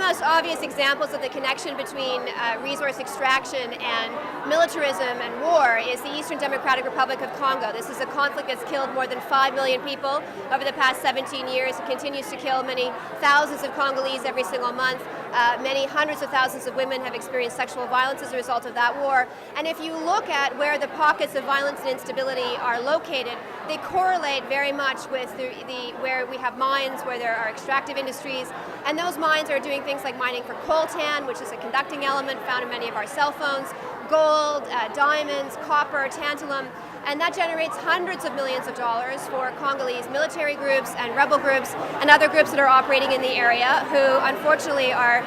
most obvious examples of the connection between resource extraction and militarism and war is the Eastern Democratic Republic of Congo. This is a conflict that's killed more than 5 million people over the past 17 years. It continues to kill many thousands of Congolese every single month. Many hundreds of thousands of women have experienced sexual violence as a result of that war. And if you look at where the pockets of violence and instability are located, they correlate very much with where we have mines, where there are extractive industries, and those mines are doing things like mining for coltan, which is a conducting element found in many of our cell phones, gold, diamonds, copper, tantalum, and that generates hundreds of millions of dollars for Congolese military groups and rebel groups and other groups that are operating in the area who unfortunately are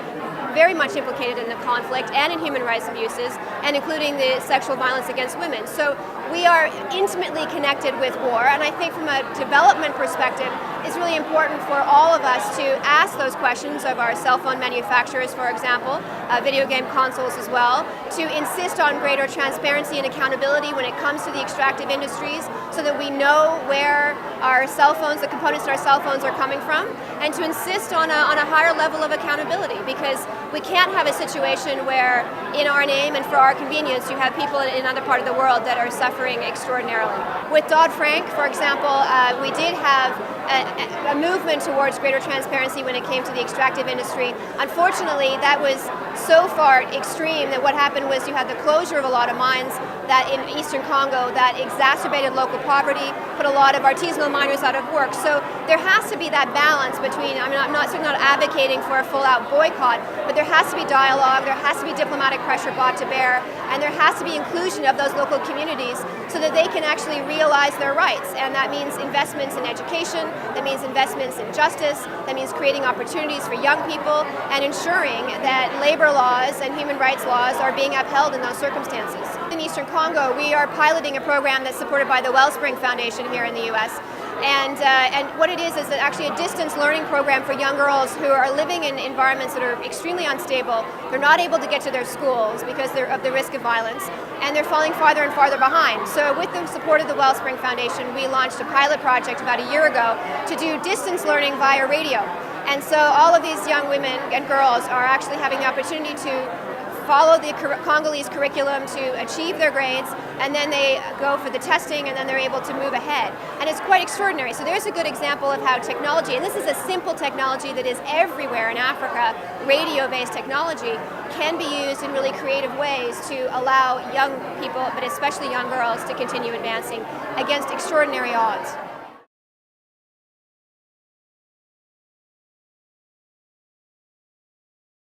very much implicated in the conflict and in human rights abuses, and including the sexual violence against women. So we are intimately connected with war, and I think from a development perspective, it's really important for all of us to ask those questions of our cell phone manufacturers, for example, video game consoles as well, to insist on greater transparency and accountability when it comes to the extractive industries so that we know where our cell phones, the components to our cell phones are coming from, and to insist on a higher level of accountability, because we can't have a situation where in our name and for our convenience you have people in another part of the world that are suffering extraordinarily. With Dodd-Frank, for example, we did have a movement towards greater transparency when it came to the extractive industry. Unfortunately, that was so far extreme that what happened was you had the closure of a lot of mines that in eastern Congo that exacerbated local poverty, put a lot of artisanal miners out of work. So there has to be that balance between, I'm certainly not advocating for a full-out boycott, but there has to be dialogue, there has to be diplomatic pressure brought to bear, and there has to be inclusion of those local communities so that they can actually realize their rights. And that means investments in education, that means investments in justice, that means creating opportunities for young people and ensuring that labor laws and human rights laws are being upheld in those circumstances. In Eastern Congo, we are piloting a program that's supported by the Wellspring Foundation here in the U.S. And what it is actually a distance learning program for young girls who are living in environments that are extremely unstable. They're not able to get to their schools because of the risk of violence, and they're falling farther and farther behind. So with the support of the Wellspring Foundation, we launched a pilot project about a year ago to do distance learning via radio. And so all of these young women and girls are actually having the opportunity to follow the Congolese curriculum to achieve their grades, and then they go for the testing, and then they're able to move ahead. And it's quite extraordinary. So there's a good example of how technology, and this is a simple technology that is everywhere in Africa, radio-based technology, can be used in really creative ways to allow young people, but especially young girls, to continue advancing against extraordinary odds.